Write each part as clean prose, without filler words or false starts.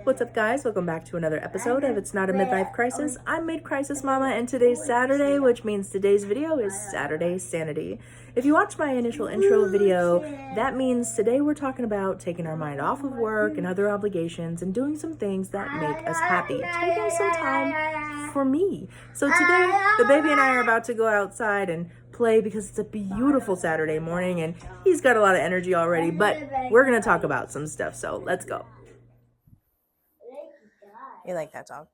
What's up, guys? Welcome back to another episode of It's Not a Midlife Crisis. I'm Mid-Crisis Mama, and today's Saturday, which means today's video is Saturday Sanity. If you watched my initial intro video, that means today we're talking about taking our mind off of work and other obligations and doing some things that make us happy. Taking some time for me. So today, the baby and I are about to go outside and play because it's a beautiful Saturday morning and he's got a lot of energy already, but we're going to talk about some stuff, so let's go. You like that dog?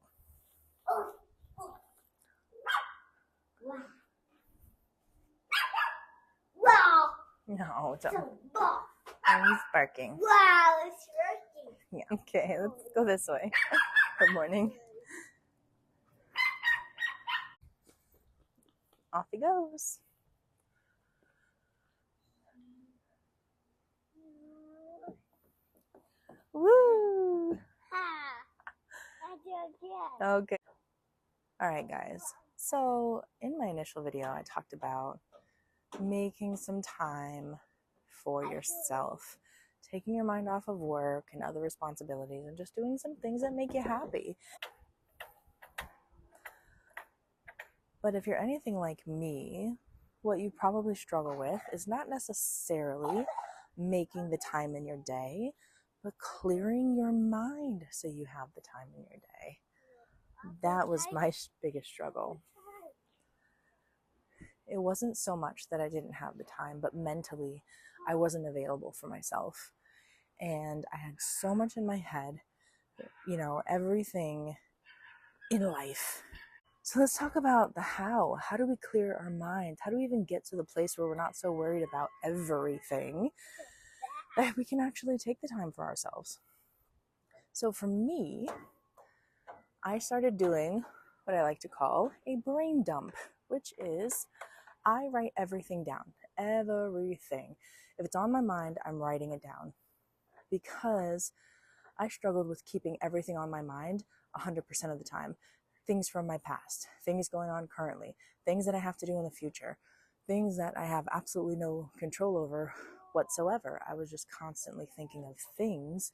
No, don't. Oh, he's barking. Wow, it's working. Yeah. Okay, let's go this way. Good morning. Off he goes. Woo! Okay. All right, guys. So in my initial video, I talked about making some time for yourself, taking your mind off of work and other responsibilities and just doing some things that make you happy. But if you're anything like me, what you probably struggle with is not necessarily making the time in your day, but clearing your mind so you have the time in your day. That was my biggest struggle. It wasn't so much that I didn't have the time, but mentally I wasn't available for myself. And I had so much in my head, everything in life. So let's talk about the how. How do we clear our minds? How do we even get to the place where we're not so worried about everything that we can actually take the time for ourselves? So for me, I started doing what I like to call a brain dump, which is I write everything down, everything. If it's on my mind, I'm writing it down because I struggled with keeping everything on my mind 100% of the time. Things from my past, things going on currently, things that I have to do in the future, things that I have absolutely no control over whatsoever. I was just constantly thinking of things,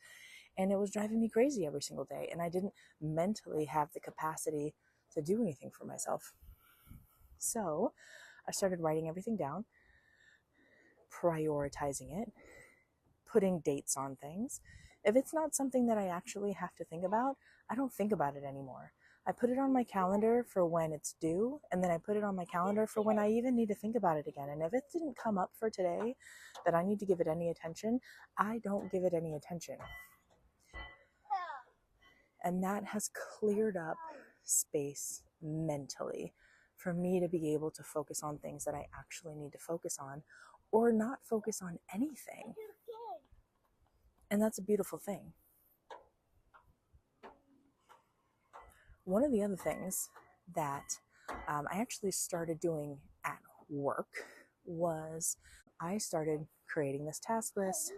and it was driving me crazy every single day, and I didn't mentally have the capacity to do anything for myself. So I started writing everything down, prioritizing it, putting dates on things. If it's not something that I actually have to think about, I don't think about it anymore. I put it on my calendar for when it's due, and then I put it on my calendar for when I even need to think about it again. And if it didn't come up for today that I need to give it any attention, I don't give it any attention. And that has cleared up space mentally for me to be able to focus on things that I actually need to focus on, or not focus on anything. And that's a beautiful thing. One of the other things that I actually started doing at work was I started creating this task list,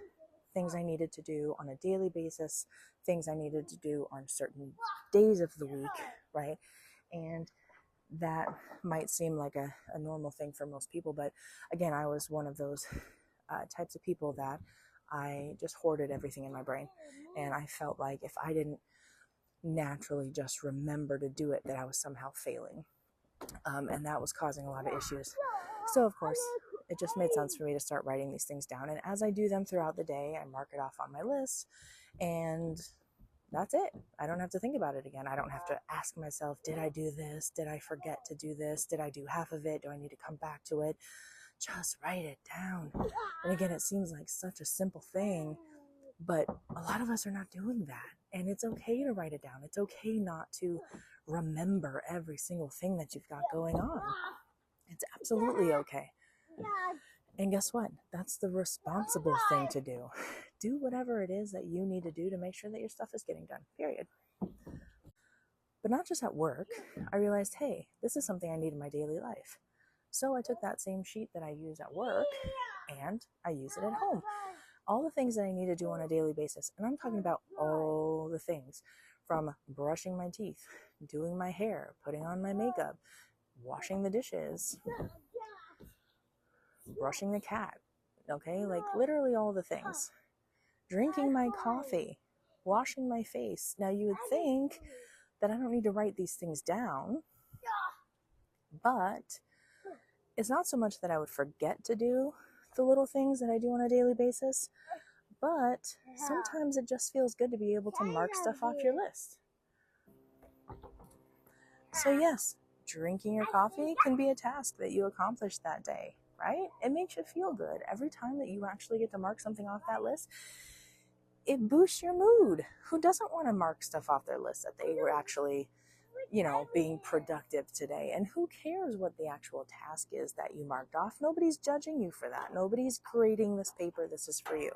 things I needed to do on a daily basis, things I needed to do on certain days of the week, right? And that might seem like a normal thing for most people, but again, I was one of those types of people that I just hoarded everything in my brain, and I felt like if I didn't naturally just remember to do it, that I was somehow failing, and that was causing a lot of issues. So of course it just made sense for me to start writing these things down, and as I do them throughout the day, I mark it off on my list, and that's it. I don't have to think about it again. I don't have to ask myself, did I do this? Did I forget to do this? Did I do half of it? Do I need to come back to it? Just write it down. And again, it seems like such a simple thing, but a lot of us are not doing that. And it's okay to write it down. It's okay not to remember every single thing that you've got going on. It's absolutely okay. And guess what? That's the responsible thing to do. Do whatever it is that you need to do to make sure that your stuff is getting done, period. But not just at work. I realized, hey, this is something I need in my daily life. So I took that same sheet that I use at work and I use it at home. All the things that I need to do on a daily basis. And I'm talking about all the things, from brushing my teeth, doing my hair, putting on my makeup, washing the dishes, brushing the cat, okay? Like literally all the things. Drinking my coffee, washing my face. Now, you would think that I don't need to write these things down, but it's not so much that I would forget to do the little things that I do on a daily basis, but sometimes it just feels good to be able to mark stuff off your list. So yes, drinking your coffee can be a task that you accomplished that day, right? It makes you feel good. Every time that you actually get to mark something off that list, it boosts your mood. Who doesn't want to mark stuff off their list that they were actually, being productive today? And who cares what the actual task is that you marked off? Nobody's judging you for that. Nobody's grading this paper. This is for you.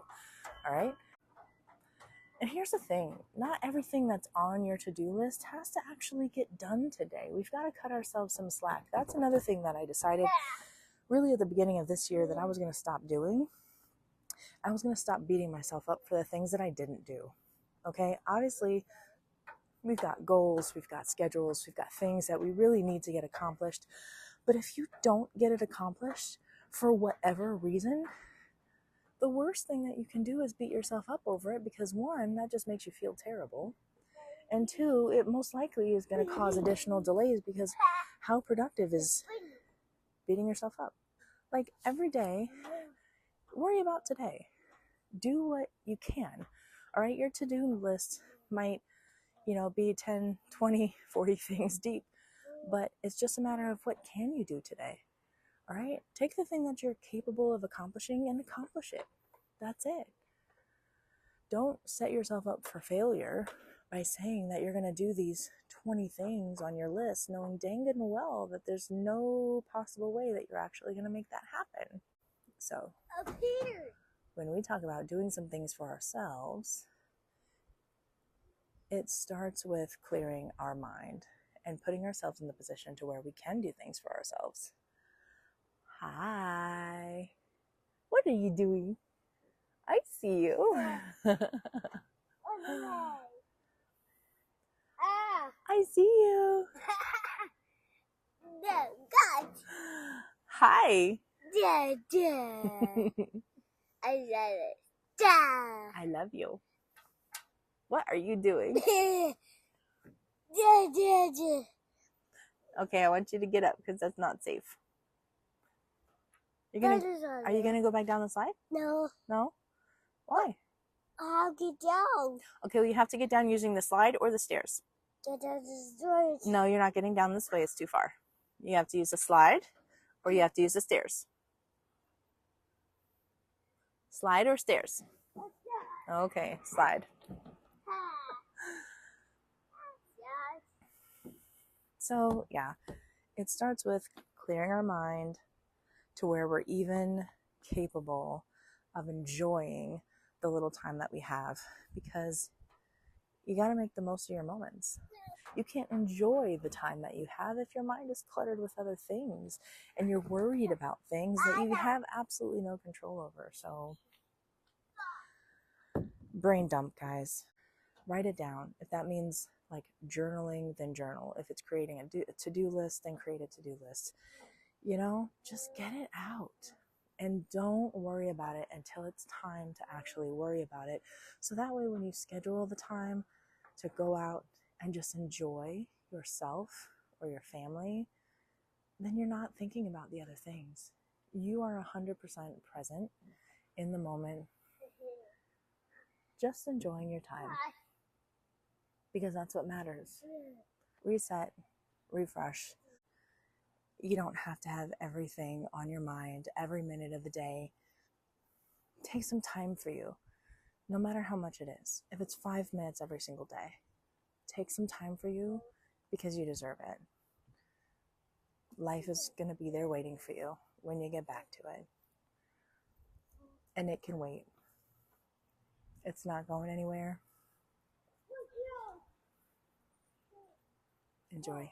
All right? And here's the thing, not everything that's on your to-do list has to actually get done today. We've got to cut ourselves some slack. That's another thing that I decided really at the beginning of this year that I was going to stop doing. I was going to stop beating myself up for the things that I didn't do. Okay? Obviously, we've got goals, we've got schedules, we've got things that we really need to get accomplished. But if you don't get it accomplished for whatever reason, the worst thing that you can do is beat yourself up over it, because one, that just makes you feel terrible. And two, it most likely is going to cause additional delays, because how productive is beating yourself up? Like, every day, worry about today. Do what you can. All right, your to-do list might, be 10, 20, 40 things deep, but it's just a matter of what can you do today. All right, take the thing that you're capable of accomplishing and accomplish it. That's it. Don't set yourself up for failure by saying that you're going to do these 20 things on your list, knowing dang good and well that there's no possible way that you're actually going to make that happen. So, when we talk about doing some things for ourselves, it starts with clearing our mind and putting ourselves in the position to where we can do things for ourselves. Hi. What are you doing? I see you. I see you. Hi. I love you. What are you doing? Okay, I want you to get up because that's not safe. Are you gonna go back down the slide? No. No? Why? I'll get down. Okay, well, you have to get down using the slide or the stairs. Get down the stairs. No, you're not getting down this way. It's too far. You have to use the slide or you have to use the stairs. Slide or stairs? Okay, slide. So, yeah, it starts with clearing our mind to where we're even capable of enjoying the little time that we have, because you got to make the most of your moments. You can't enjoy the time that you have if your mind is cluttered with other things and you're worried about things that you have absolutely no control over. So, brain dump, guys. Write it down. If that means like journaling, then journal. If it's creating a to-do list, then create a to-do list. Just get it out. And don't worry about it until it's time to actually worry about it. So that way, when you schedule the time to go out and just enjoy yourself or your family, then you're not thinking about the other things. You are 100% present in the moment, just enjoying your time, because that's what matters. Reset, refresh. You don't have to have everything on your mind every minute of the day. Take some time for you, no matter how much it is. If it's 5 minutes every single day, take some time for you, because you deserve it. Life is going to be there waiting for you when you get back to it. And it can wait. It's not going anywhere. Enjoy.